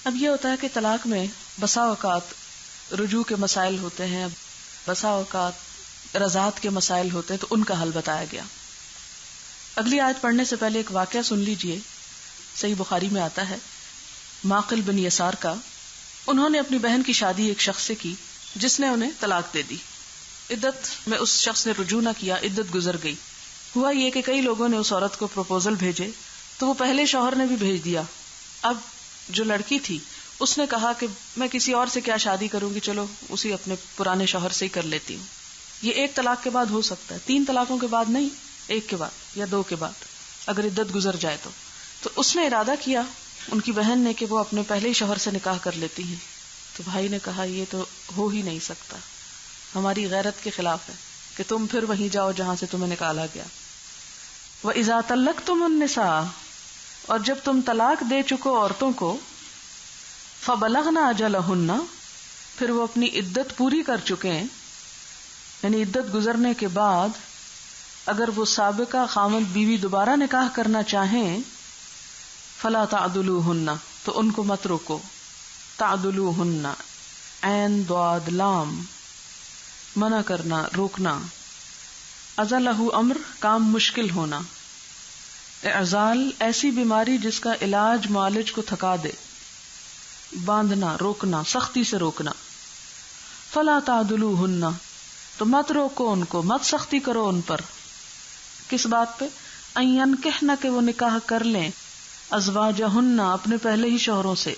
اب یہ ہوتا ہے کہ طلاق میں بسا اوقات رجوع کے مسائل ہوتے ہیں، بسا اوقات رضاعت کے مسائل ہوتے ہیں، تو ان کا حل بتایا گیا. اگلی آیت پڑھنے سے پہلے ایک واقعہ سن لیجئے. صحیح بخاری میں آتا ہے معقل بن یسار کا. انہوں نے اپنی بہن کی شادی ایک شخص سے کی جس نے انہیں طلاق دے دی. عدت میں اس شخص نے رجوع نہ کیا، عدت گزر گئی. ہوا یہ کہ کئی لوگوں نے اس عورت کو پروپوزل بھیجے تو وہ پہلے شوہر نے بھی بھیج دیا. اب جو لڑکی تھی اس نے کہا کہ میں کسی اور سے کیا شادی کروں گی، چلو اسی اپنے پرانے شوہر سے ہی کر لیتی ہوں. یہ ایک طلاق کے بعد ہو سکتا ہے، 3 طلاقوں کے بعد نہیں، 1 کے بعد یا 2 کے بعد اگر عدت گزر جائے تو اس نے ارادہ کیا ان کی بہن نے کہ وہ اپنے پہلے شوہر سے نکاح کر لیتی ہیں. تو بھائی نے کہا یہ تو ہو ہی نہیں سکتا، ہماری غیرت کے خلاف ہے کہ تم پھر وہیں جاؤ جہاں سے تمہیں نکالا گیا. وَإِذَا طَلَّقْتُمُ النِّسَاءَ، اور جب تم طلاق دے چکو عورتوں کو، فَبَلَغْنَ أَجَلَهُنَّ، پھر وہ اپنی عدت پوری کر چکے ہیں، یعنی عدت گزرنے کے بعد اگر وہ سابقہ خاوند بیوی دوبارہ نکاح کرنا چاہیں، فَلَا تَعْضُلُوهُنَّ، تو ان کو مت روکو. تعدلوہن، عین ضاد لام، منع کرنا، روکنا. عزلہ امر، کام مشکل ہونا. اعزال، ایسی بیماری جس کا علاج معالج کو تھکا دے. باندھنا، روکنا، سختی سے روکنا. فلا تعدلوہن، تو مت روکو ان کو، مت سختی کرو ان پر. کس بات پہ؟ ان ینکحن، کہ وہ نکاح کر لیں، ازواجہن، اپنے پہلے ہی شوہروں سے.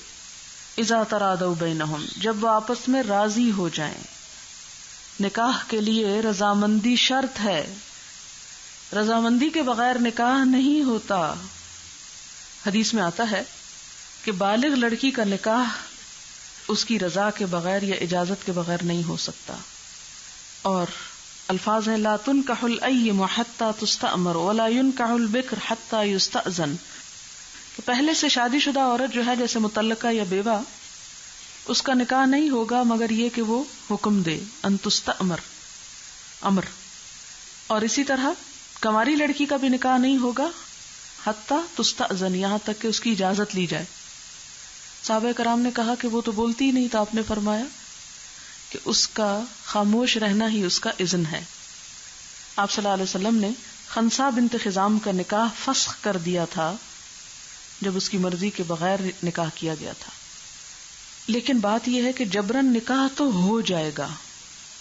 اذا ترادوا بینہم، جب وہ آپس میں راضی ہو جائیں. نکاح کے لیے رضامندی شرط ہے، رضامندی کے بغیر نکاح نہیں ہوتا. حدیث میں آتا ہے کہ بالغ لڑکی کا نکاح اس کی رضا کے بغیر یا اجازت کے بغیر نہیں ہو سکتا. اور الفاظ ہیں لا تنکح الایم حتی تستأمر ولا ينکح البکر حتی یستأذن، کہ پہلے سے شادی شدہ عورت جو ہے جیسے مطلقہ یا بیوہ، اس کا نکاح نہیں ہوگا مگر یہ کہ وہ حکم دے، ان تستأمر، امر. اور اسی طرح کنواری لڑکی کا بھی نکاح نہیں ہوگا حتی تستأذن، یہاں تک کہ اس کی اجازت لی جائے. صحابہ کرام نے کہا کہ وہ تو بولتی ہی نہیں، تو آپ نے فرمایا کہ اس کا خاموش رہنا ہی اس کا اذن ہے. آپ صلی اللہ علیہ وسلم نے خنسا بنت خزام کا نکاح فسخ کر دیا تھا جب اس کی مرضی کے بغیر نکاح کیا گیا تھا. لیکن بات یہ ہے کہ جبرن نکاح تو ہو جائے گا،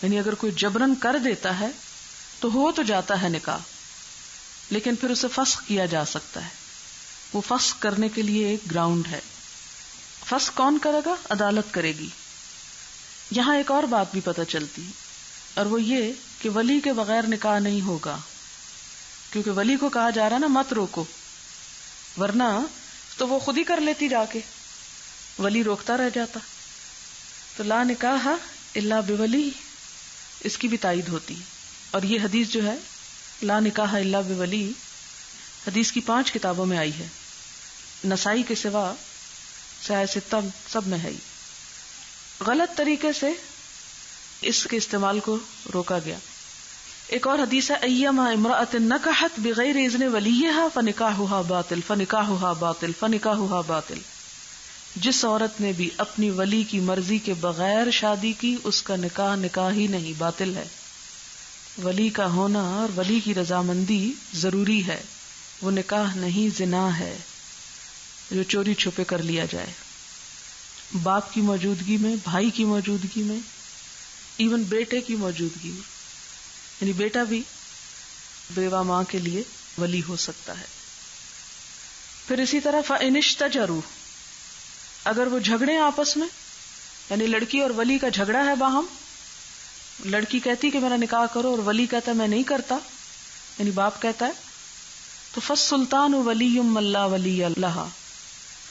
یعنی اگر کوئی جبرن کر دیتا ہے تو ہو تو جاتا ہے نکاح، لیکن پھر اسے فسخ کیا جا سکتا ہے. وہ فسخ کرنے کے لیے ایک گراؤنڈ ہے. فسخ کون کرے گا؟ عدالت کرے گی. یہاں ایک اور بات بھی پتہ چلتی، اور وہ یہ کہ ولی کے بغیر نکاح نہیں ہوگا، کیونکہ ولی کو کہا جا رہا نا مت روکو، ورنہ تو وہ خود ہی کر لیتی جا کے، ولی روکتا رہ جاتا. تو لا نکاح الا بولی، اس کی بھی تائید ہوتی. اور یہ حدیث جو ہے لا نکاح الا بولی، حدیث کی 5 کتابوں میں آئی ہے، نسائی کے سوا سیاہ ستہ سب میں ہے. غلط طریقے سے اس کے استعمال کو روکا گیا. ایک اور حدیث ہے ایما امرأۃ نکحت بغیر اذن ولیہا فنکاحہا باطل فنکاحہا باطل فنکاحہا باطل، جس عورت نے بھی اپنی ولی کی مرضی کے بغیر شادی کی اس کا نکاح ہی نہیں، باطل ہے. ولی کا ہونا اور ولی کی رضامندی ضروری ہے. وہ نکاح نہیں، زنا ہے جو چوری چھپے کر لیا جائے، باپ کی موجودگی میں، بھائی کی موجودگی میں، ایون بیٹے کی موجودگی میں. یعنی بیٹا بھی بیوہ ماں کے لیے ولی ہو سکتا ہے. پھر اسی طرح فَإِنِ اشْتَجَرُوا، اگر وہ جھگڑے آپس میں، یعنی لڑکی اور ولی کا جھگڑا ہے باہم، لڑکی کہتی کہ میرا نکاح کرو اور ولی کہتا ہے میں نہیں کرتا، یعنی باپ کہتا ہے، تو فَالسُّلْطَانُ وَلِيٌّ مَّن لَّا وَلِيَّ لَهَا،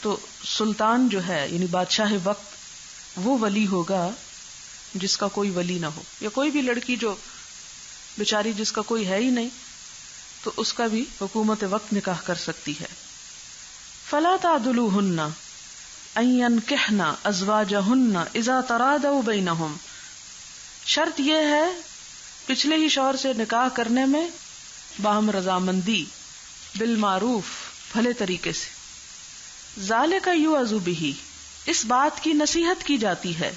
تو سلطان جو ہے یعنی بادشاہ وقت وہ ولی ہوگا جس کا کوئی ولی نہ ہو، یا کوئی بھی لڑکی جو بیچاری جس کا کوئی ہے ہی نہیں تو اس کا بھی حکومت وقت نکاح کر سکتی ہے. فلا تعدلوہن ان ینکحن ازواجہن اذا ترادوا بینہم، شرط یہ ہے پچھلے ہی شوہر سے نکاح کرنے میں باہم رضامندی، بالمعروف، بھلے طریقے سے. ذالک یوعظ بہ، اس بات کی نصیحت کی جاتی ہے.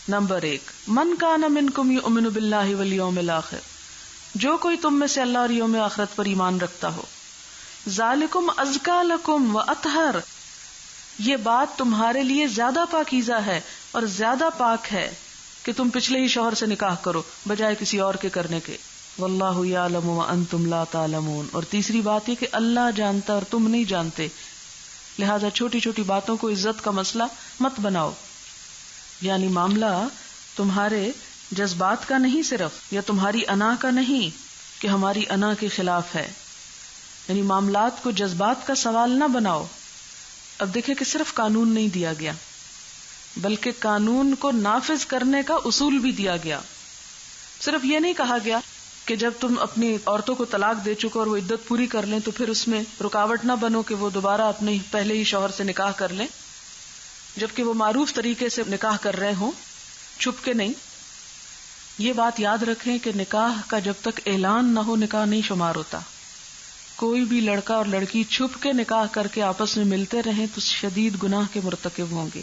نمبر 1، من کان منکم یؤمن باللہ والیوم الآخر، جو کوئی تم میں سے اللہ اور یوم آخرت پر ایمان رکھتا ہو. ذالکم ازکا لکم واطہر، یہ بات تمہارے لیے زیادہ پاکیزہ ہے اور زیادہ پاک ہے کہ تم پچھلے ہی شوہر سے نکاح کرو بجائے کسی اور کے کرنے کے. واللہ یعلم وانتم لا تعلمون، اور تیسری بات یہ کہ اللہ جانتا اور تم نہیں جانتے، لہذا چھوٹی چھوٹی باتوں کو عزت کا مسئلہ مت بناؤ. یعنی معاملہ تمہارے جذبات کا نہیں صرف، یا تمہاری انا کا نہیں کہ ہماری انا کے خلاف ہے، یعنی معاملات کو جذبات کا سوال نہ بناؤ. اب دیکھیں کہ صرف قانون نہیں دیا گیا بلکہ قانون کو نافذ کرنے کا اصول بھی دیا گیا. صرف یہ نہیں کہا گیا کہ جب تم اپنی عورتوں کو طلاق دے چکو اور وہ عدت پوری کر لیں تو پھر اس میں رکاوٹ نہ بنو کہ وہ دوبارہ اپنے پہلے ہی شوہر سے نکاح کر لیں، جبکہ وہ معروف طریقے سے نکاح کر رہے ہوں، چھپ کے نہیں. یہ بات یاد رکھیں کہ نکاح کا جب تک اعلان نہ ہو نکاح نہیں شمار ہوتا. کوئی بھی لڑکا اور لڑکی چھپ کے نکاح کر کے آپس میں ملتے رہیں تو شدید گناہ کے مرتکب ہوں گے.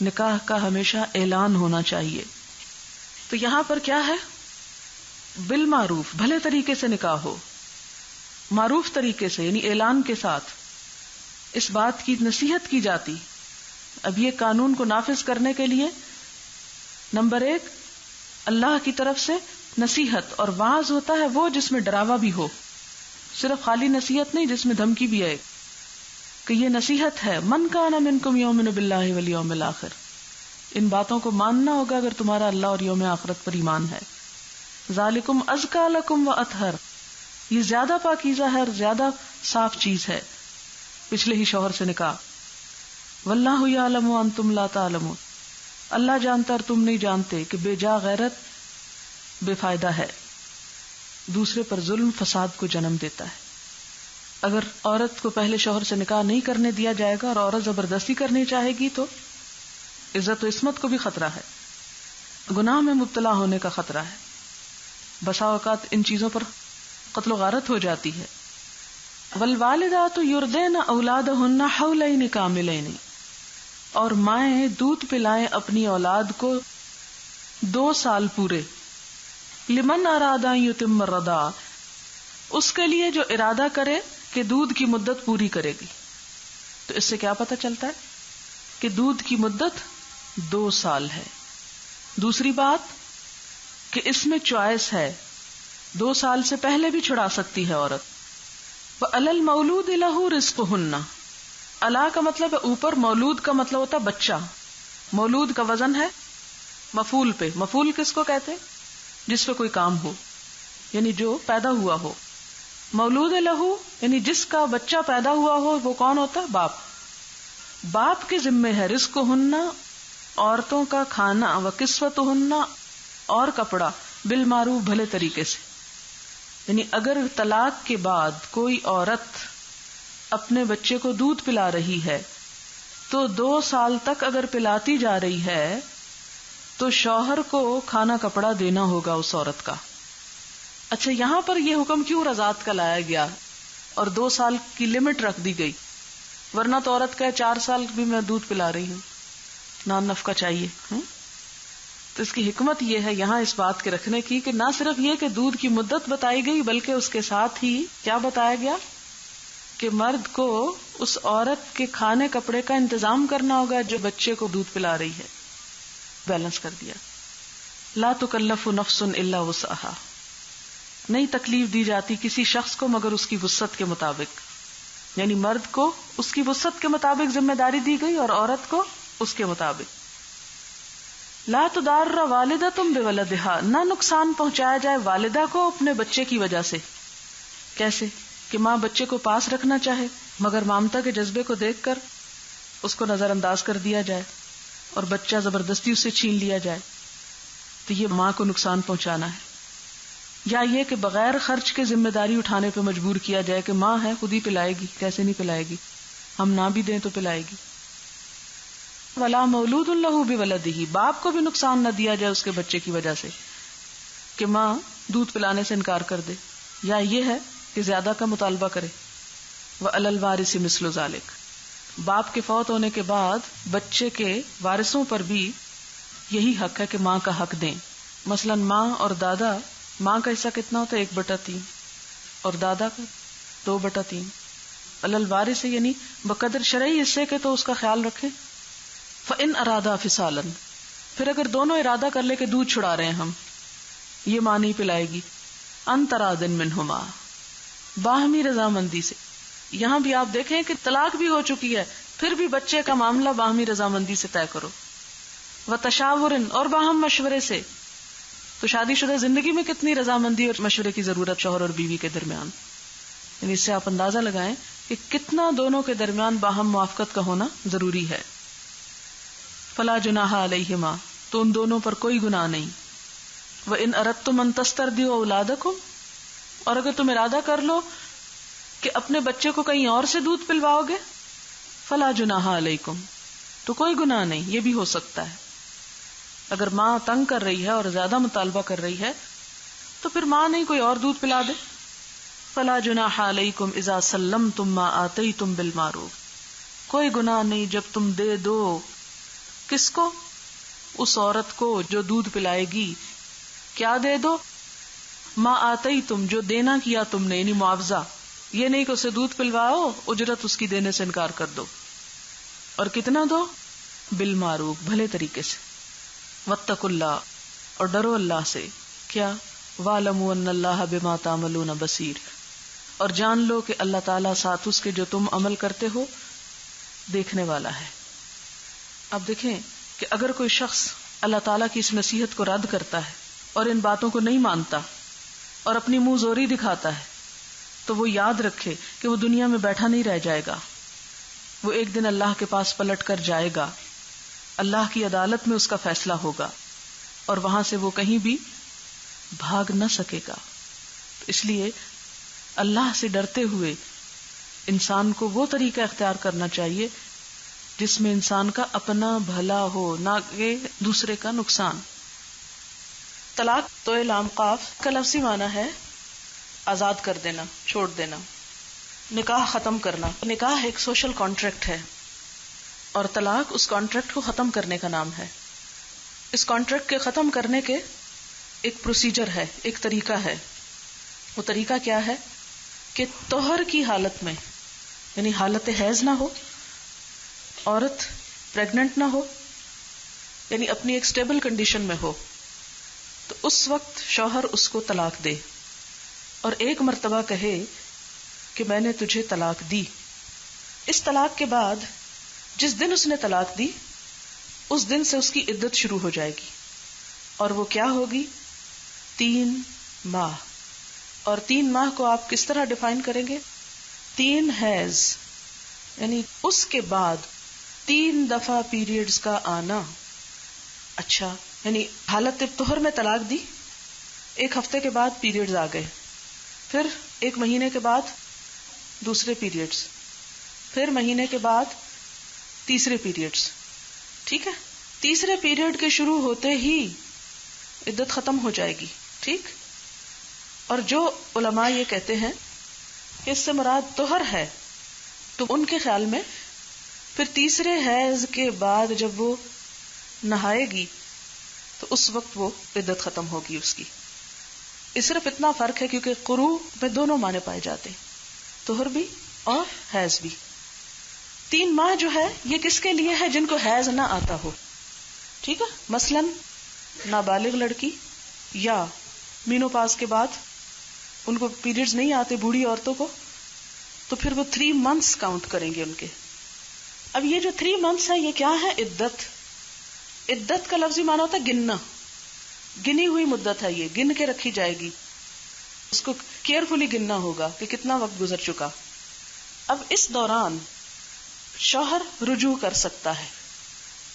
نکاح کا ہمیشہ اعلان ہونا چاہیے. تو یہاں پر کیا ہے؟ بالمعروف، بھلے طریقے سے نکاح ہو، معروف طریقے سے، یعنی اعلان کے ساتھ اس بات کی نصیحت کی جاتی. اب یہ قانون کو نافذ کرنے کے لیے نمبر 1 اللہ کی طرف سے نصیحت، اور وعظ ہوتا ہے وہ جس میں ڈراوا بھی ہو، صرف خالی نصیحت نہیں جس میں دھمکی بھی ہے کہ یہ نصیحت ہے. من کان منکم یؤمن باللہ والیوم الآخر، ان باتوں کو ماننا ہوگا اگر تمہارا اللہ اور یوم آخرت پر ایمان ہے. ذالکم ازکا لکم واطہر، یہ زیادہ پاکیزہ ہے اور زیادہ صاف چیز ہے پچھلے ہی شوہر سے نکاح. واللہ یعلم وانتم لا تعلمون، اللہ جانتا اور تم نہیں جانتے کہ بے جا غیرت بے فائدہ ہے، دوسرے پر ظلم فساد کو جنم دیتا ہے. اگر عورت کو پہلے شوہر سے نکاح نہیں کرنے دیا جائے گا اور عورت زبردستی کرنی چاہے گی تو عزت و عصمت کو بھی خطرہ ہے، گناہ میں مبتلا ہونے کا خطرہ ہے. بسا اوقات ان چیزوں پر قتل و غارت ہو جاتی ہے. والوالدات یرضعن اولادہن حولین کاملین، اور مائیں دودھ پلائیں اپنی اولاد کو 2 سال پورے. لمن اراد ان یتم الرضاع، اس کے لیے جو ارادہ کرے کہ دودھ کی مدت پوری کرے گی. تو اس سے کیا پتہ چلتا ہے کہ دودھ کی مدت 2 سال ہے. دوسری بات کہ اس میں چوائس ہے، 2 سال سے پہلے بھی چھڑا سکتی ہے عورت. وَعَلَى الْمَوْلُودِ لَهُ رِزْقُهُنَّ، علا کا مطلب ہے اوپر، مولود کا مطلب ہوتا ہے بچہ. مولود کا وزن ہے مفعول پہ. مفعول کس کو کہتے ہیں؟ جس پہ کوئی کام ہو، یعنی جو پیدا ہوا ہو. مولود لہو یعنی جس کا بچہ پیدا ہوا ہو، وہ کون ہوتا ہے؟ باپ. باپ کے ذمے ہے رزقہن، عورتوں کا کھانا، وکسوتہن، اور کپڑا، بالمعروف بھلے طریقے سے. یعنی اگر طلاق کے بعد کوئی عورت اپنے بچے کو دودھ پلا رہی ہے تو 2 سال تک اگر پلاتی جا رہی ہے تو شوہر کو کھانا کپڑا دینا ہوگا اس عورت کا. اچھا، یہاں پر یہ حکم کیوں رضاعت کا لایا گیا اور 2 سال کی لمٹ رکھ دی گئی؟ ورنہ تو عورت کا 4 سال بھی میں دودھ پلا رہی ہوں، نان نفقہ چاہیے. تو اس کی حکمت یہ ہے یہاں اس بات کے رکھنے کی کہ نہ صرف یہ کہ دودھ کی مدت بتائی گئی بلکہ اس کے ساتھ ہی کیا بتایا گیا کہ مرد کو اس عورت کے کھانے کپڑے کا انتظام کرنا ہوگا جو بچے کو دودھ پلا رہی ہے. بیلنس کر دیا. لا تکلف نفس الا وسعها، نہیں تکلیف دی جاتی کسی شخص کو مگر اس کی وسعت کے مطابق. یعنی مرد کو اس کی وسعت کے مطابق ذمہ داری دی گئی اور عورت کو اس کے مطابق. لا تضار والدۃ بولدہا، نہ نقصان پہنچایا جائے والدہ کو اپنے بچے کی وجہ سے. کیسے؟ کہ ماں بچے کو پاس رکھنا چاہے مگر ممتا کے جذبے کو دیکھ کر اس کو نظر انداز کر دیا جائے اور بچہ زبردستی اسے چھین لیا جائے، تو یہ ماں کو نقصان پہنچانا ہے. یا یہ کہ بغیر خرچ کے ذمہ داری اٹھانے پہ مجبور کیا جائے کہ ماں ہے خود ہی پلائے گی، کیسے نہیں پلائے گی، ہم نہ بھی دیں تو پلائے گی. ولا مولود لہ بولدہ، باپ کو بھی نقصان نہ دیا جائے اس کے بچے کی وجہ سے کہ ماں دودھ پلانے سے انکار کر دے یا یہ ہے کہ زیادہ کا مطالبہ کرے. وعلی الوارث مثل ذلک، باپ کے فوت ہونے کے بعد بچے کے وارثوں پر بھی یہی حق ہے کہ ماں کا حق دیں. مثلا ماں اور دادا، ماں کا حصہ کتنا ہوتا ہے؟ 1/3 اور دادا کا 2/3. الوارث یعنی بقدر شرعی حصے کے تو اس کا خیال رکھیں. فَإِنْ أَرَادَا فِصَالًا، پھر اگر دونوں ارادہ کر لے کہ دودھ چھڑا رہے ہیں ہم، یہ ماں نہیں پلائے گی، أَنْ تَرَادٍ مِّنْهُمَا، باہمی رضامندی سے. یہاں بھی آپ دیکھیں کہ طلاق بھی ہو چکی ہے، پھر بھی بچے کا معاملہ باہمی رضامندی سے طے کرو. وَتَشَاوُرٍ، اور باہم مشورے سے. تو شادی شدہ زندگی میں کتنی رضامندی اور مشورے کی ضرورت شوہر اور بیوی کے درمیان. یعنی اس سے آپ اندازہ لگائیں کہ کتنا دونوں کے درمیان باہم موافقت کا ہونا ضروری ہے. فلا جناح علیہما، تو ان دونوں پر کوئی گناہ نہیں. وَإِنْ أَرَدْتُمْ أَنْ تَسْتَرْضِعُوا أَوْلَادَكُمْ، اور اگر تم ارادہ کر لو کہ اپنے بچے کو کہیں اور سے دودھ پلواؤ گے، فلا جناح علیکم، تو کوئی گناہ نہیں، یہ بھی ہو سکتا ہے. اگر ماں تنگ کر رہی ہے اور زیادہ مطالبہ کر رہی ہے تو پھر ماں نہیں کوئی اور دودھ پلا دے. فلا جناح علیکم اذا سلمتم ما آتیتم بالمعروف، کوئی گناہ نہیں جب تم دے دو. کس کو؟ اس عورت کو جو دودھ پلائے گی. کیا دے دو؟ ما آتیتم، جو دینا کیا تم نے، یعنی معاوضہ. یہ نہیں کہ اسے دودھ پلواؤ، اجرت اس کی دینے سے انکار کر دو. اور کتنا دو؟ بالمعروف، بھلے طریقے سے. واتقوا اللہ، اور ڈرو اللہ سے. کیا؟ وَاعْلَمُوا أَنَّ اللَّهَ بِمَا تَعْمَلُونَ بَصِيرٌ، اور جان لو کہ اللہ تعالیٰ ساتھ اس کے جو تم عمل کرتے ہو دیکھنے والا ہے. اب دیکھیں کہ اگر کوئی شخص اللہ تعالیٰ کی اس نصیحت کو رد کرتا ہے اور ان باتوں کو نہیں مانتا اور اپنی منہ زوری دکھاتا ہے، تو وہ یاد رکھے کہ وہ دنیا میں بیٹھا نہیں رہ جائے گا. وہ ایک دن اللہ کے پاس پلٹ کر جائے گا، اللہ کی عدالت میں اس کا فیصلہ ہوگا، اور وہاں سے وہ کہیں بھی بھاگ نہ سکے گا. اس لیے اللہ سے ڈرتے ہوئے انسان کو وہ طریقہ اختیار کرنا چاہیے جس میں انسان کا اپنا بھلا ہو، نہ کہ دوسرے کا نقصان. طلاق تو لام قاف کا لفظی معنی ہے آزاد کر دینا، چھوڑ دینا، نکاح ختم کرنا. نکاح ایک سوشل کانٹریکٹ ہے اور طلاق اس کانٹریکٹ کو ختم کرنے کا نام ہے. اس کانٹریکٹ کے ختم کرنے کے ایک پروسیجر ہے، ایک طریقہ ہے. وہ طریقہ کیا ہے کہ طہر کی حالت میں، یعنی حالت حیض نہ ہو، عورت پریگننٹ نہ ہو، یعنی اپنی ایک سٹیبل کنڈیشن میں ہو، تو اس وقت شوہر اس کو طلاق دے اور ایک مرتبہ کہے کہ میں نے تجھے طلاق دی. اس طلاق کے بعد جس دن اس نے طلاق دی اس دن سے اس کی عدت شروع ہو جائے گی، اور وہ کیا ہوگی؟ 3 ماہ. اور 3 ماہ کو آپ کس طرح ڈیفائن کریں گے؟ 3 حیض، یعنی اس کے بعد 3 دفعہ پیریڈز کا آنا. اچھا، یعنی حالت طہر میں طلاق دی، 1 ہفتے کے بعد پیریڈز آ گئے، پھر 1 مہینے کے بعد دوسرے پیریڈز، پھر مہینے کے بعد تیسرے پیریڈز. ٹھیک ہے، تیسرے پیریڈ کے شروع ہوتے ہی عدت ختم ہو جائے گی. ٹھیک. اور جو علماء یہ کہتے ہیں کہ اس سے مراد طہر ہے، تو ان کے خیال میں پھر تیسرے حیض کے بعد جب وہ نہائے گی تو اس وقت وہ عدت ختم ہوگی اس کی. اس صرف اتنا فرق ہے کیونکہ قروء میں دونوں معنی پائے جاتے ہیں، طہر بھی اور حیض بھی. 3 ماہ جو ہے یہ کس کے لیے ہے؟ جن کو حیض نہ آتا ہو. ٹھیک ہے، مثلاً نابالغ لڑکی یا مینوپاز کے بعد ان کو پیریڈز نہیں آتے، بوڑھی عورتوں کو، تو پھر وہ 3 months کاؤنٹ کریں گے ان کے. اب یہ جو 3 months ہے یہ کیا ہے؟ عدت. عدت کا لفظی معنی ہوتا ہے گننا، گنی ہوئی مدت ہے، یہ گن کے رکھی جائے گی، اس کو کیئرفلی گننا ہوگا کہ کتنا وقت گزر چکا. اب اس دوران شوہر رجوع کر سکتا ہے.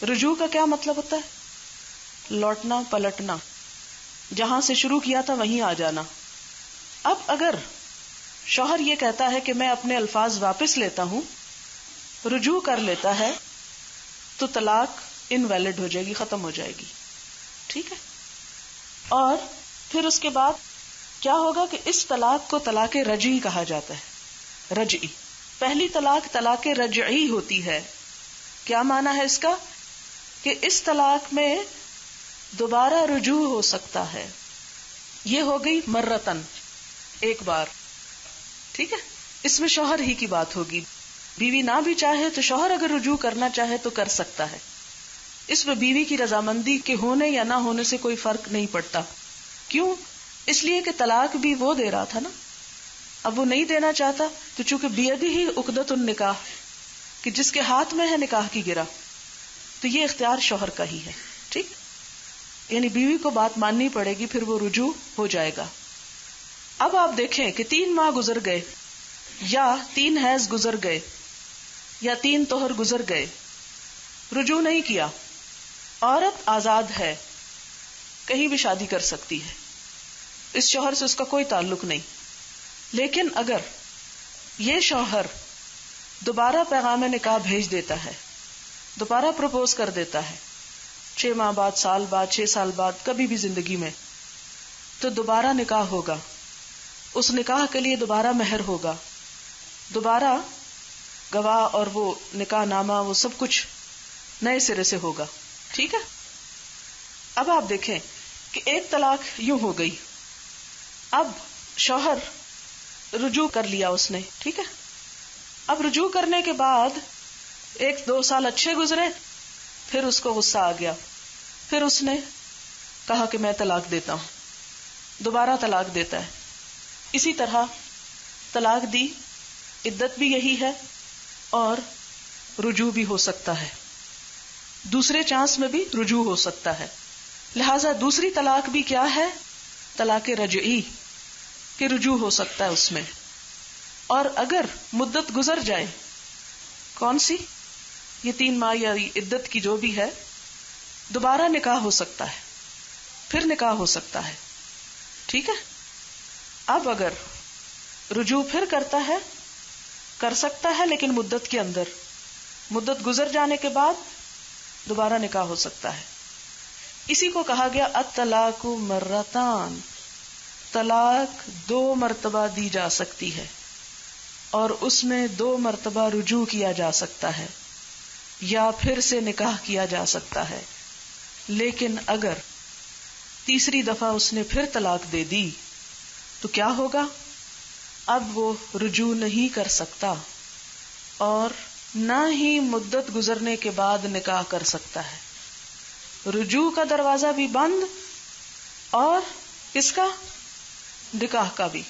رجوع کا کیا مطلب ہوتا ہے؟ لوٹنا، پلٹنا، جہاں سے شروع کیا تھا وہیں آ جانا. اب اگر شوہر یہ کہتا ہے کہ میں اپنے الفاظ واپس لیتا ہوں، رجوع کر لیتا ہے، تو طلاق انویلڈ ہو جائے گی، ختم ہو جائے گی. ٹھیک ہے. اور پھر اس کے بعد کیا ہوگا کہ اس طلاق کو طلاق رجعی کہا جاتا ہے. رجعی پہلی طلاق طلاق رجعی ہوتی ہے. کیا معنی ہے اس کا؟ کہ اس طلاق میں دوبارہ رجوع ہو سکتا ہے. یہ ہو گئی مرتن، ایک بار. ٹھیک ہے، اس میں شوہر ہی کی بات ہوگی. بیوی نہ بھی چاہے تو شوہر اگر رجوع کرنا چاہے تو کر سکتا ہے. اس میں بیوی کی رضامندی کے ہونے یا نہ ہونے سے کوئی فرق نہیں پڑتا. کیوں؟ اس لیے کہ طلاق بھی وہ دے رہا تھا نا. اب وہ نہیں دینا چاہتا تو چونکہ بیدی عقدۃ النکاح، کہ جس کے ہاتھ میں ہے نکاح کی گرہ، تو یہ اختیار شوہر کا ہی ہے. ٹھیک، یعنی بیوی کو بات ماننی پڑے گی، پھر وہ رجوع ہو جائے گا. اب آپ دیکھیں کہ 3 ماہ گزر گئے یا 3 حیض گزر گئے یا 3 طہر گزر گئے، رجوع نہیں کیا. عورت آزاد ہے، کہیں بھی شادی کر سکتی ہے، اس شوہر سے اس کا کوئی تعلق نہیں. لیکن اگر یہ شوہر دوبارہ پیغام نکاح بھیج دیتا ہے، دوبارہ پروپوز کر دیتا ہے 6 ماہ بعد، سال بعد، 6 سال بعد، کبھی بھی زندگی میں، تو دوبارہ نکاح ہوگا. اس نکاح کے لیے دوبارہ مہر ہوگا، دوبارہ گواہ اور وہ نکاح نامہ، وہ سب کچھ نئے سرے سے ہوگا. ٹھیک ہے. اب آپ دیکھیں کہ ایک طلاق یوں ہو گئی، اب شوہر رجوع کر لیا اس نے. ٹھیک ہے. اب رجوع کرنے کے بعد 1-2 سال اچھے گزرے، پھر اس کو غصہ آ گیا، پھر اس نے کہا کہ میں طلاق دیتا ہوں، دوبارہ طلاق دیتا ہے. اسی طرح طلاق دی، عدت بھی یہی ہے اور رجوع بھی ہو سکتا ہے، دوسرے چانس میں بھی رجوع ہو سکتا ہے. لہذا دوسری طلاق بھی کیا ہے؟ طلاق رجعی، کہ رجوع ہو سکتا ہے اس میں. اور اگر مدت گزر جائے، کون سی؟ یہ 3 ماہ یا عدت کی جو بھی ہے، دوبارہ نکاح ہو سکتا ہے، پھر نکاح ہو سکتا ہے. ٹھیک ہے. اب اگر رجوع پھر کرتا ہے، کر سکتا ہے لیکن مدت کے اندر، مدت گزر جانے کے بعد دوبارہ نکاح ہو سکتا ہے. اسی کو کہا گیا الطلاق مرتان، طلاق 2 مرتبہ دی جا سکتی ہے اور اس میں 2 مرتبہ رجوع کیا جا سکتا ہے یا پھر سے نکاح کیا جا سکتا ہے. لیکن اگر تیسری دفعہ اس نے پھر طلاق دے دی تو کیا ہوگا؟ اب وہ رجوع نہیں کر سکتا اور نہ ہی مدت گزرنے کے بعد نکاح کر سکتا ہے. رجوع کا دروازہ بھی بند اور کس کا؟ نکاح کا بھی.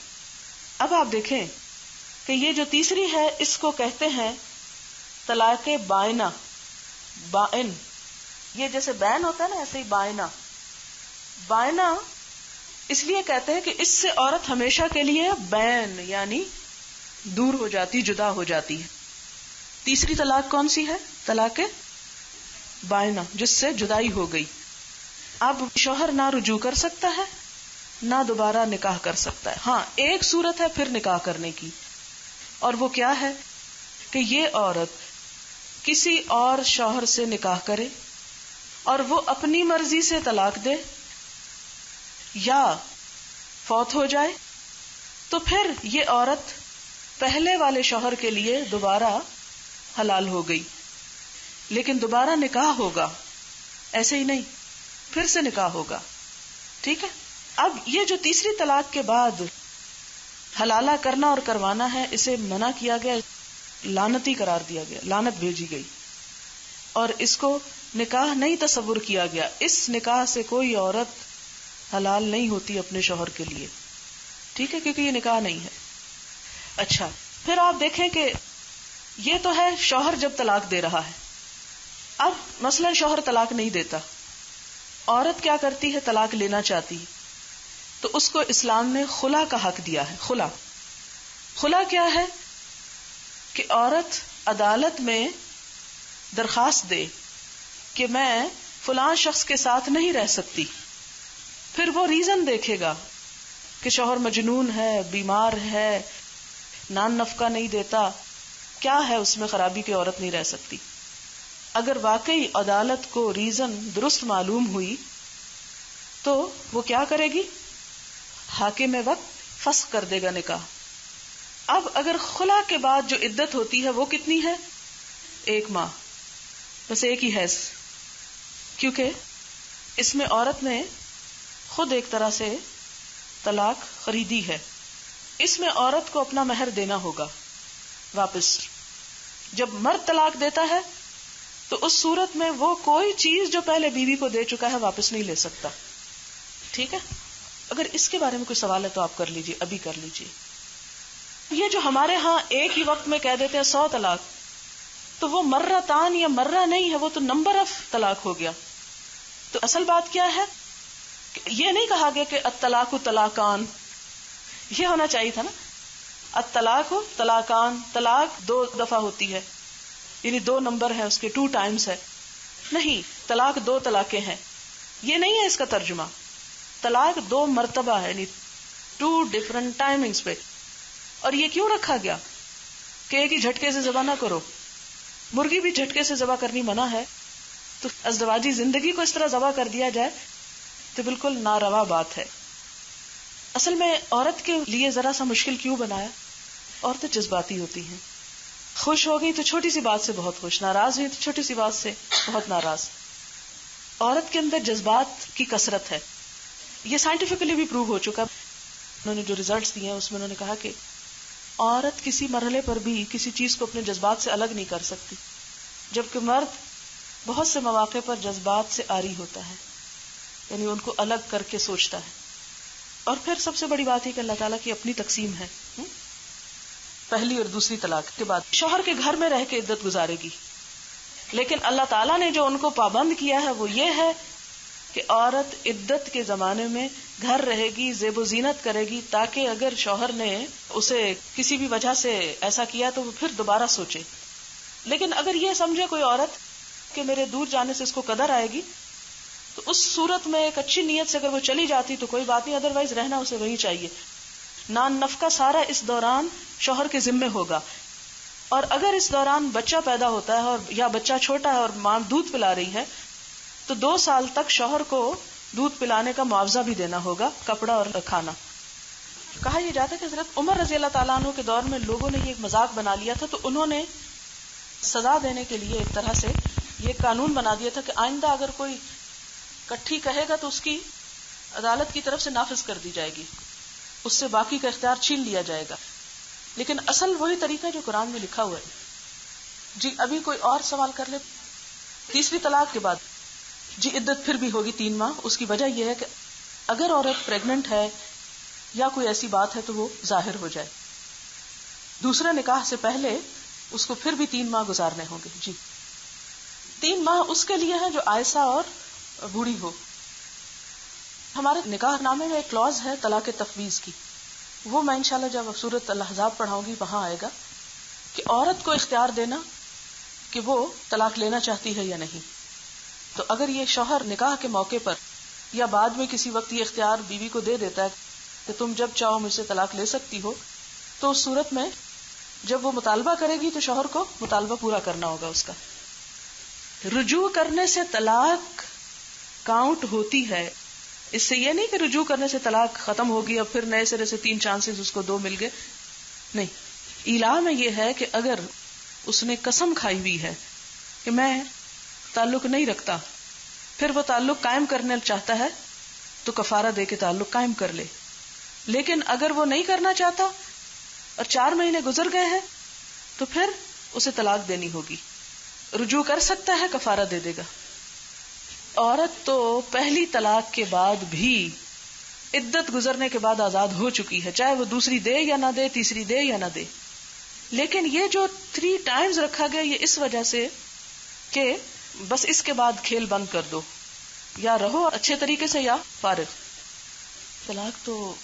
اب آپ دیکھیں کہ یہ جو تیسری ہے اس کو کہتے ہیں طلاق بائنہ. بائن، یہ جیسے بین ہوتا ہے نا، ایسے ہی بائنہ. بائنہ اس لیے کہتے ہیں کہ اس سے عورت ہمیشہ کے لیے بین یعنی دور ہو جاتی، جدا ہو جاتی ہے. تیسری طلاق کون سی ہے؟ طلاق بائنہ، جس سے جدائی ہو گئی. اب شوہر نہ رجوع کر سکتا ہے نہ دوبارہ نکاح کر سکتا ہے. ہاں، ایک صورت ہے پھر نکاح کرنے کی، اور وہ کیا ہے کہ یہ عورت کسی اور شوہر سے نکاح کرے اور وہ اپنی مرضی سے طلاق دے یا فوت ہو جائے، تو پھر یہ عورت پہلے والے شوہر کے لیے دوبارہ حلال ہو گئی. لیکن دوبارہ نکاح ہوگا، ایسے ہی نہیں، پھر سے نکاح ہوگا. ٹھیک ہے. اب یہ جو تیسری طلاق کے بعد حلالہ کرنا اور کروانا ہے، اسے منع کیا گیا، لعنتی قرار دیا گیا، لعنت بھیجی گئی، اور اس کو نکاح نہیں تصور کیا گیا. اس نکاح سے کوئی عورت حلال نہیں ہوتی اپنے شوہر کے لیے. ٹھیک ہے، کیونکہ یہ نکاح نہیں ہے. اچھا، پھر آپ دیکھیں کہ یہ تو ہے شوہر جب طلاق دے رہا ہے. اب مثلا شوہر طلاق نہیں دیتا، عورت کیا کرتی ہے؟ طلاق لینا چاہتی، تو اس کو اسلام نے خلا کا حق دیا ہے. خلا کیا ہے؟ کہ عورت عدالت میں درخواست دے کہ میں فلاں شخص کے ساتھ نہیں رہ سکتی. پھر وہ ریزن دیکھے گا کہ شوہر مجنون ہے، بیمار ہے، نان نفقہ نہیں دیتا، کیا ہے اس میں خرابی کہ عورت نہیں رہ سکتی. اگر واقعی عدالت کو ریزن درست معلوم ہوئی تو وہ کیا کرے گی؟ حاکم وقت فسخ کر دے گا نکاح. اب اگر خلا کے بعد جو عدت ہوتی ہے وہ کتنی ہے؟ 1 ماہ، بس ایک ہی حیض، کیونکہ اس میں عورت نے خود ایک طرح سے طلاق خریدی ہے. اس میں عورت کو اپنا مہر دینا ہوگا واپس. جب مرد طلاق دیتا ہے تو اس صورت میں وہ کوئی چیز جو پہلے بیوی کو دے چکا ہے واپس نہیں لے سکتا. ٹھیک ہے؟ اگر اس کے بارے میں کوئی سوال ہے تو آپ کر لیجئے، ابھی کر لیجئے. یہ جو ہمارے ہاں ایک ہی وقت میں کہہ دیتے ہیں 100 طلاق، تو وہ مرتان یا مرہ نہیں ہے، وہ تو نمبر آف طلاق ہو گیا. تو اصل بات کیا ہے؟ یہ نہیں کہا گیا کہ الطلاق طلاقان، یہ ہونا چاہیے تھا نا الطلاق طلاقان، طلاق 2 دفعہ ہوتی ہے، یعنی 2 نمبر ہے اس کے، 2 ٹائمز ہے. نہیں، طلاق 2 طلاقیں ہیں، یہ نہیں ہے اس کا ترجمہ. طلاق 2 مرتبہ ہے، یعنی 2 ڈفرنٹ ٹائمنگز پہ. اور یہ کیوں رکھا گیا کہ ایک ہی جھٹکے سے ذبح نہ کرو؟ مرغی بھی جھٹکے سے ذبح کرنی منع ہے، تو ازدواجی زندگی کو اس طرح ذبح کر دیا جائے تو بالکل ناروا بات ہے. اصل میں عورت کے لیے ذرا سا مشکل کیوں بنایا؟ عورتیں جذباتی ہوتی ہیں، خوش ہو گئی تو چھوٹی سی بات سے بہت خوش، ناراض ہوئی تو چھوٹی سی بات سے بہت ناراض. عورت کے اندر جذبات کی کثرت ہے، یہ سائنٹیفکلی بھی پروو ہو چکا. انہوں نے جو ریزلٹس دیے ہیں اس میں انہوں نے کہا کہ عورت کسی مرحلے پر بھی کسی چیز کو اپنے جذبات سے الگ نہیں کر سکتی، جبکہ مرد بہت سے مواقع پر جذبات سے عاری ہوتا ہے، یعنی ان کو الگ کر کے سوچتا ہے. اور پھر سب سے بڑی بات ہے کہ اللہ تعالیٰ کی اپنی تقسیم ہے. پہلی اور دوسری طلاق کے بعد شوہر کے گھر میں رہ کے عدت گزارے گی، لیکن اللہ تعالیٰ نے جو ان کو پابند کیا ہے وہ یہ ہے کہ عورت عدت کے زمانے میں گھر رہے گی، زیب و زینت کرے گی، تاکہ اگر شوہر نے اسے کسی بھی وجہ سے ایسا کیا تو وہ پھر دوبارہ سوچے. لیکن اگر یہ سمجھے کوئی عورت کہ میرے دور جانے سے اس کو قدر آئے گی، تو اس صورت میں ایک اچھی نیت سے اگر وہ چلی جاتی تو کوئی بات نہیں، ادروائز رہنا اسے وہی چاہیے. نان نفقہ سارا اس دوران شوہر کے ذمے ہوگا. اور اگر اس دوران بچہ پیدا ہوتا ہے اور یا بچہ چھوٹا ہے اور ماں دودھ پلا رہی ہے تو 2 سال تک شوہر کو دودھ پلانے کا معاوضہ بھی دینا ہوگا، کپڑا اور کھانا. کہا یہ جاتا ہے کہ حضرت عمر رضی اللہ تعالیٰ عنہ کے دور میں لوگوں نے یہ ایک مذاق بنا لیا تھا، تو انہوں نے سزا دینے کے لیے ایک طرح سے یہ قانون بنا دیا تھا کہ آئندہ اگر کوئی کٹھی کہے گا تو اس کی عدالت کی طرف سے نافذ کر دی جائے گی، اس سے باقی کا اختیار چھین لیا جائے گا. لیکن اصل وہی طریقہ جو قرآن میں لکھا ہوا ہے. جی ابھی کوئی اور سوال کر لے. تیسری طلاق کے بعد جی عدت پھر بھی ہوگی 3 ماہ. اس کی وجہ یہ ہے کہ اگر عورت پریگننٹ ہے یا کوئی ایسی بات ہے تو وہ ظاہر ہو جائے. دوسرے نکاح سے پہلے اس کو پھر بھی 3 ماہ گزارنے ہوں گے. جی 3 ماہ اس کے لیے ہے جو آئسہ اور بوڑھی ہو. ہمارے نکاح نامے میں ایک کلوز ہے طلاق تفویض کی، وہ میں انشاءاللہ جب سورۃ الاحزاب پڑھاؤں گی وہاں آئے گا کہ عورت کو اختیار دینا کہ وہ طلاق لینا چاہتی ہے یا نہیں. تو اگر یہ شوہر نکاح کے موقع پر یا بعد میں کسی وقت یہ اختیار بیوی کو دے دیتا ہے کہ تم جب چاہو مجھ سے طلاق لے سکتی ہو، تو اس صورت میں جب وہ مطالبہ کرے گی تو شوہر کو مطالبہ پورا کرنا ہوگا اس کا. رجوع کرنے سے طلاق کاؤنٹ ہوتی ہے، اس سے یہ نہیں کہ رجوع کرنے سے طلاق ختم ہوگی اور پھر نئے سرے سے 3 چانسز اس کو 2 مل گئے. نہیں، ایلا میں یہ ہے کہ اگر اس نے قسم کھائی ہوئی ہے کہ میں تعلق نہیں رکھتا، پھر وہ تعلق قائم کرنا چاہتا ہے تو کفارہ دے کے تعلق قائم کر لے. لیکن اگر وہ نہیں کرنا چاہتا اور 4 مہینے گزر گئے ہیں تو پھر اسے طلاق دینی ہوگی. رجوع کر سکتا ہے، کفارہ دے دے گا. عورت تو پہلی طلاق کے بعد بھی عدت گزرنے کے بعد آزاد ہو چکی ہے، چاہے وہ دوسری دے یا نہ دے، تیسری دے یا نہ دے. لیکن یہ جو 3 ٹائمز رکھا گیا یہ اس وجہ سے کہ بس اس کے بعد کھیل بند کر دو، یا رہو اچھے طریقے سے یا فارغ. طلاق تو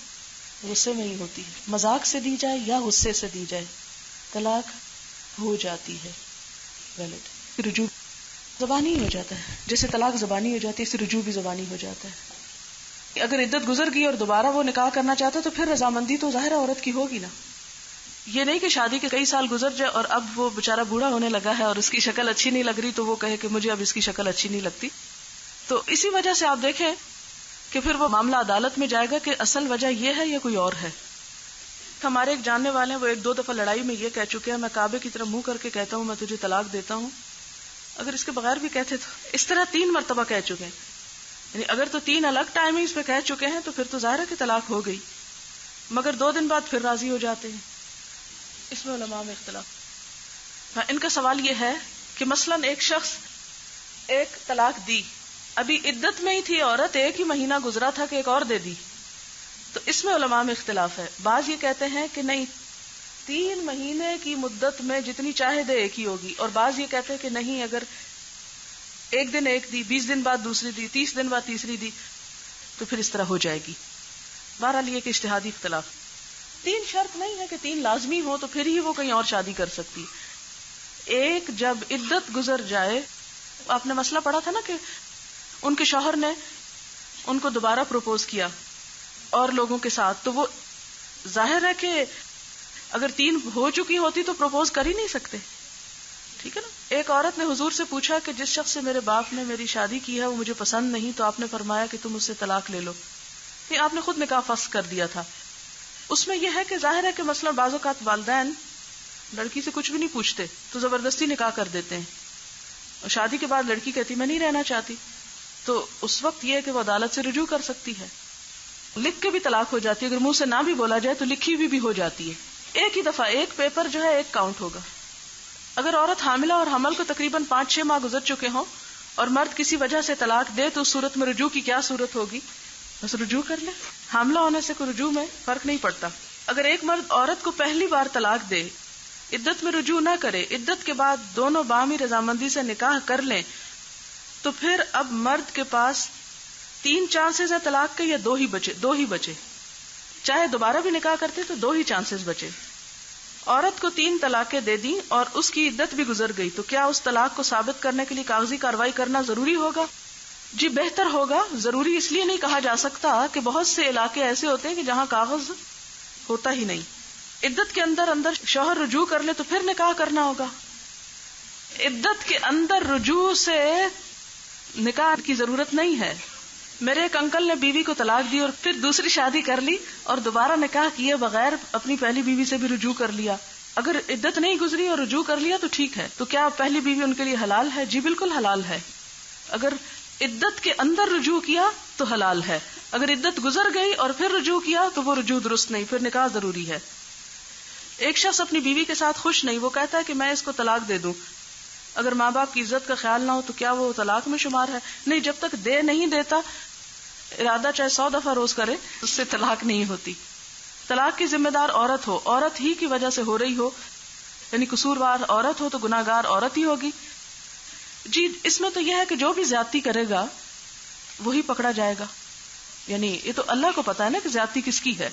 غصے میں ہی ہوتی ہے، مذاق سے دی جائے یا غصے سے دی جائے طلاق ہو جاتی ہے ویلڈ. رجوع زبانی ہو جاتا ہے، جیسے طلاق زبانی ہو جاتی ہے اس رجوع بھی زبانی ہو جاتا ہے. اگر عدت گزر گئی اور دوبارہ وہ نکاح کرنا چاہتا تو پھر رضامندی تو ظاہر عورت کی ہوگی نا. یہ نہیں کہ شادی کے کئی سال گزر جائے اور اب وہ بیچارہ بوڑھا ہونے لگا ہے اور اس کی شکل اچھی نہیں لگ رہی تو وہ کہے کہ مجھے اب اس کی شکل اچھی نہیں لگتی. تو اسی وجہ سے آپ دیکھیں کہ پھر وہ معاملہ عدالت میں جائے گا کہ اصل وجہ یہ ہے یا کوئی اور ہے. ہمارے ایک جاننے والے ہیں، وہ 1-2 دفعہ لڑائی میں یہ کہہ چکے ہیں، میں کعبے کی طرف منہ کر کے کہتا ہوں میں تجھے طلاق دیتا ہوں، اگر اس کے بغیر بھی کہتے تو اس طرح 3 مرتبہ کہہ چکے ہیں. یعنی اگر تو 3 الگ ٹائمنگز پہ کہہ چکے ہیں تو پھر تو ظاہر ہے کہ طلاق ہو گئی، مگر 2 دن بعد پھر راضی ہو جاتے ہیں. اس میں علماء میں اختلاف. ان کا سوال یہ ہے کہ مثلا ایک شخص ایک طلاق دی، ابھی عدت میں ہی تھی عورت، 1 ہی مہینہ گزرا تھا کہ ایک اور دے دی، تو اس میں علماء میں اختلاف ہے. بعض یہ کہتے ہیں کہ نہیں، 3 مہینے کی مدت میں جتنی چاہے دے ایک ہی ہوگی، اور بعض یہ کہتے ہیں کہ نہیں، اگر 1 دن ایک دی، 20 دن بعد دوسری دی، 30 دن بعد تیسری دی تو پھر اس طرح ہو جائے گی. بہرحال یہ کہ اجتہادی اختلاف. 3 شرط نہیں ہے کہ 3 لازمی ہو تو پھر ہی وہ کہیں اور شادی کر سکتی. ایک جب عدت گزر جائے، آپ نے مسئلہ پڑھا تھا نا کہ ان کے شوہر نے ان کو دوبارہ پروپوز کیا اور لوگوں کے ساتھ، تو وہ ظاہر ہے کہ اگر 3 ہو چکی ہوتی تو پروپوز کر ہی نہیں سکتے. ٹھیک ہے نا. ایک عورت نے حضور سے پوچھا کہ جس شخص سے میرے باپ نے میری شادی کی ہے وہ مجھے پسند نہیں، تو آپ نے فرمایا کہ تم اس سے طلاق لے لو. یہ آپ نے خود نکاح فسخ کر دیا تھا. اس میں یہ ہے کہ ظاہر ہے کہ مثلا بعض اوقات والدین لڑکی سے کچھ بھی نہیں پوچھتے تو زبردستی نکاح کر دیتے ہیں، اور شادی کے بعد لڑکی کہتی میں نہیں رہنا چاہتی، تو اس وقت یہ ہے کہ وہ عدالت سے رجوع کر سکتی ہے. لکھ کے بھی طلاق ہو جاتی ہے، اگر منہ سے نہ بھی بولا جائے تو لکھی ہوئی بھی ہو جاتی ہے. ایک ہی دفعہ ایک پیپر جو ہے ایک کاؤنٹ ہوگا. اگر عورت حاملہ اور حمل کو تقریباً 5-6 ماہ گزر چکے ہوں اور مرد کسی وجہ سے طلاق دے تو اس صورت میں رجوع کی کیا صورت ہوگی؟ بس رجوع کر لے. حاملہ ہونے سے کوئی رجوع میں فرق نہیں پڑتا. اگر ایک مرد عورت کو پہلی بار طلاق دے، عدت میں رجوع نہ کرے، عدت کے بعد دونوں باہمی رضامندی سے نکاح کر لیں، تو پھر اب مرد کے پاس 3 چانسز ہیں طلاق کے، یا 2 ہی بچے. چاہے دوبارہ بھی نکاح کرتے تو 2 ہی چانسز بچے. عورت کو 3 طلاقیں دے دیں اور اس کی عدت بھی گزر گئی، تو کیا اس طلاق کو ثابت کرنے کے لیے کاغذی کارروائی کرنا ضروری ہوگا؟ جی بہتر ہوگا. ضروری اس لیے نہیں کہا جا سکتا کہ بہت سے علاقے ایسے ہوتے ہیں کہ جہاں کاغذ ہوتا ہی نہیں. عدت کے اندر شوہر رجوع کر لے تو پھر نکاح کرنا ہوگا. عدت کے اندر رجوع سے نکاح کی ضرورت نہیں ہے. میرے ایک انکل نے بیوی کو طلاق دی اور پھر دوسری شادی کر لی اور دوبارہ نکاح کیے بغیر اپنی پہلی بیوی سے بھی رجوع کر لیا. اگر عدت نہیں گزری اور رجوع کر لیا تو ٹھیک ہے. تو کیا پہلی بیوی ان کے لیے حلال ہے؟ جی بالکل حلال ہے. اگر عدت کے اندر رجوع کیا تو حلال ہے. اگر عدت گزر گئی اور پھر رجوع کیا تو وہ رجوع درست نہیں، پھر نکاح ضروری ہے. ایک شخص اپنی بیوی کے ساتھ خوش نہیں، وہ کہتا ہے کہ میں اس کو طلاق دے دوں. اگر ماں باپ کی عزت کا خیال نہ ہو تو کیا وہ طلاق میں شمار ہے؟ نہیں، جب تک دے نہیں دیتا، ارادہ چاہے 100 دفعہ روز کرے، اس سے طلاق نہیں ہوتی. طلاق کی ذمہ دار عورت ہو، عورت ہی کی وجہ سے ہو رہی ہو، یعنی قصوروار عورت ہو تو گناہ گار عورت ہی ہوگی. جی اس میں تو یہ ہے کہ جو بھی زیادتی کرے گا وہی پکڑا جائے گا. یعنی یہ تو اللہ کو پتا ہے نا کہ زیادتی کس کی ہے.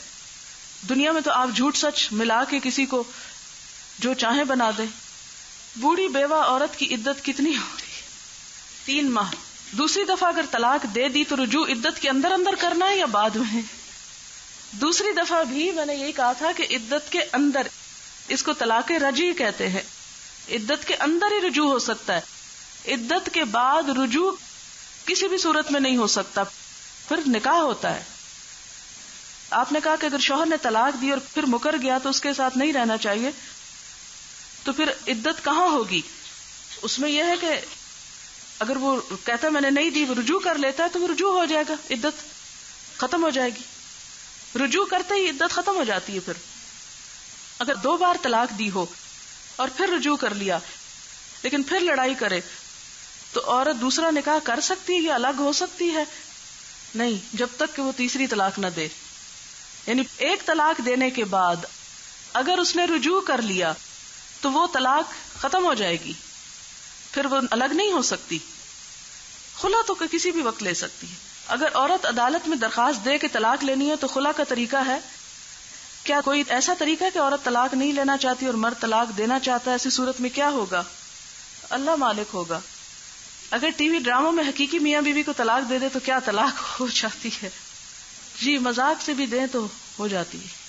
دنیا میں تو آپ جھوٹ سچ ملا کے کسی کو جو چاہیں بنا دیں. بوڑھی بیوہ عورت کی عدت کتنی ہو رہی ہے؟ 3 ماہ. دوسری دفعہ اگر طلاق دے دی تو رجوع عدت کے اندر کرنا ہے یا بعد میں؟ دوسری دفعہ بھی میں نے یہی کہا تھا کہ عدت کے اندر، اس کو طلاق رجعی کہتے ہیں. عدت کے اندر ہی رجوع ہو سکتا ہے. عدت کے بعد رجوع کسی بھی صورت میں نہیں ہو سکتا، پھر نکاح ہوتا ہے. آپ نے کہا کہ اگر شوہر نے طلاق دی اور پھر مکر گیا تو اس کے ساتھ نہیں رہنا چاہیے، تو پھر عدت کہاں ہوگی؟ اس میں یہ ہے کہ اگر وہ کہتا ہے میں نے نہیں دی، وہ رجوع کر لیتا ہے تو وہ رجوع ہو جائے گا، عدت ختم ہو جائے گی. رجوع کرتے ہی عدت ختم ہو جاتی ہے. پھر اگر 2 بار طلاق دی ہو اور پھر رجوع کر لیا لیکن پھر لڑائی کرے تو عورت دوسرا نکاح کر سکتی ہے یا الگ ہو سکتی ہے؟ نہیں، جب تک کہ وہ تیسری طلاق نہ دے. یعنی ایک طلاق دینے کے بعد اگر اس نے رجوع کر لیا تو وہ طلاق ختم ہو جائے گی، پھر وہ الگ نہیں ہو سکتی. خلا تو کسی بھی وقت لے سکتی ہے. اگر عورت عدالت میں درخواست دے کہ طلاق لینی ہے تو خلا کا طریقہ ہے. کیا کوئی ایسا طریقہ ہے کہ عورت طلاق نہیں لینا چاہتی اور مرد طلاق دینا چاہتا ہے؟ ایسی صورت میں کیا ہوگا؟ اللہ مالک ہوگا. اگر ٹی وی ڈراموں میں حقیقی میاں بیوی کو طلاق دے دے تو کیا طلاق ہو جاتی ہے؟ جی مذاق سے بھی دیں تو ہو جاتی ہے.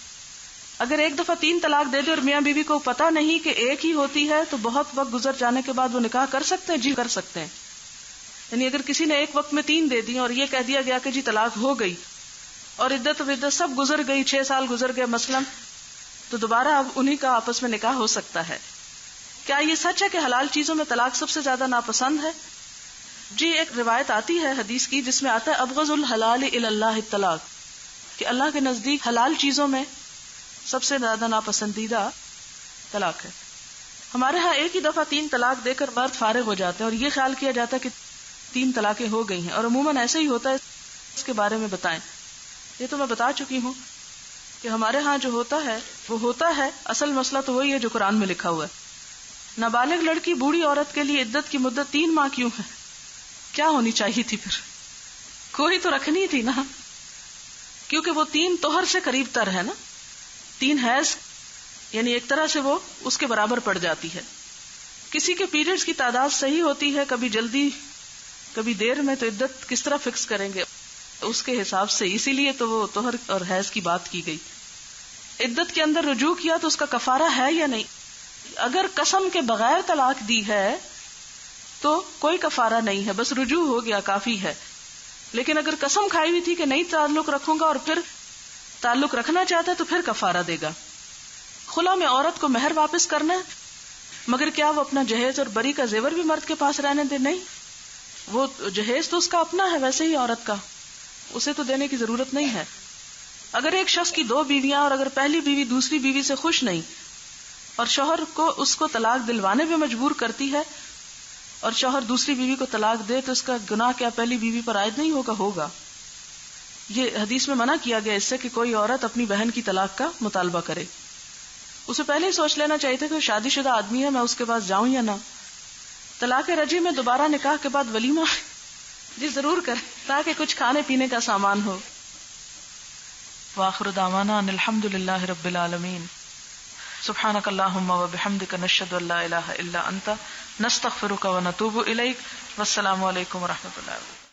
اگر ایک دفعہ 3 طلاق دے دے اور میاں بیوی کو پتہ نہیں کہ ایک ہی ہوتی ہے تو بہت وقت گزر جانے کے بعد وہ نکاح کر سکتے ہیں؟ جی کر سکتے ہیں. یعنی اگر کسی نے ایک وقت میں 3 دے دی اور یہ کہہ دیا گیا کہ جی طلاق ہو گئی اور عدت سب گزر گئی، 6 سال گزر گئے مثلا، تو دوبارہ اب انہی کا آپس میں نکاح ہو سکتا ہے. کیا یہ سچ ہے کہ حلال چیزوں میں طلاق سب سے زیادہ ناپسند ہے؟ جی ایک روایت آتی ہے حدیث کی جس میں آتا ہے ابغض الحلال الی اللہ الطلاق، کہ اللہ کے نزدیک حلال چیزوں میں سب سے زیادہ ناپسندیدہ طلاق ہے. ہمارے ہاں ایک ہی دفعہ 3 طلاق دے کر مرد فارغ ہو جاتے ہیں اور یہ خیال کیا جاتا ہے کہ 3 طلاقیں ہو گئی ہیں، اور عموماً ایسے ہی ہوتا ہے. اس کے بارے میں بتائیں. یہ تو میں بتا چکی ہوں کہ ہمارے ہاں جو ہوتا ہے وہ ہوتا ہے، اصل مسئلہ تو وہی ہے جو قرآن میں لکھا ہوا ہے. نابالغ لڑکی بوڑھی عورت کے لیے عدت کی مدت 3 ماہ کیوں ہے؟ کیا ہونی چاہیے تھی پھر؟ کوئی تو رکھنی تھی نا، کیونکہ وہ 3 طہر سے قریب تر ہے نا. 3 حیض یعنی ایک طرح سے وہ اس کے برابر پڑ جاتی ہے. کسی کے پیریڈز کی تعداد صحیح ہوتی ہے، کبھی جلدی کبھی دیر میں، تو عدت کس طرح فکس کریں گے؟ اس کے حساب سے. اسی لیے تو وہ طہر اور حیض کی بات کی گئی. عدت کے اندر رجوع کیا تو اس کا کفارہ ہے یا نہیں؟ اگر قسم کے بغیر طلاق دی ہے تو کوئی کفارہ نہیں ہے، بس رجوع ہو گیا کافی ہے. لیکن اگر قسم کھائی ہوئی تھی کہ نہیں تعلق رکھوں گا اور پھر تعلق رکھنا چاہتا ہے تو پھر کفارہ دے گا. خلا میں عورت کو مہر واپس کرنا ہے، مگر کیا وہ اپنا جہیز اور بری کا زیور بھی مرد کے پاس رہنے دے؟ نہیں، وہ جہیز تو اس کا اپنا ہے، ویسے ہی عورت کا، اسے تو دینے کی ضرورت نہیں ہے. اگر ایک شخص کی 2 بیویاں اور اگر پہلی بیوی دوسری بیوی سے خوش نہیں اور شوہر کو اس کو طلاق دلوانے پہ مجبور کرتی ہے اور شوہر دوسری بیوی کو طلاق دے تو اس کا گناہ کیا پہلی بیوی پر عائد نہیں ہوگا؟ ہوگا. یہ حدیث میں منع کیا گیا اس سے کہ کوئی عورت اپنی بہن کی طلاق کا مطالبہ کرے. اسے پہلے ہی سوچ لینا چاہیے تھا کہ شادی شدہ آدمی ہے، میں اس کے پاس جاؤں یا نہ. طلاق رجعی میں دوبارہ نکاح کے بعد ولیمہ جی ضرور کریں تاکہ کچھ کھانے پینے کا سامان ہو. وآخر دعوانا ان الحمد للہ رب العالمین. سبحانک اللہم وبحمدک نشہد ان لا الہ الا انت نستغفرک ونتوب الیک. والسلام علیکم ورحمۃ اللہ وبرکاتہ.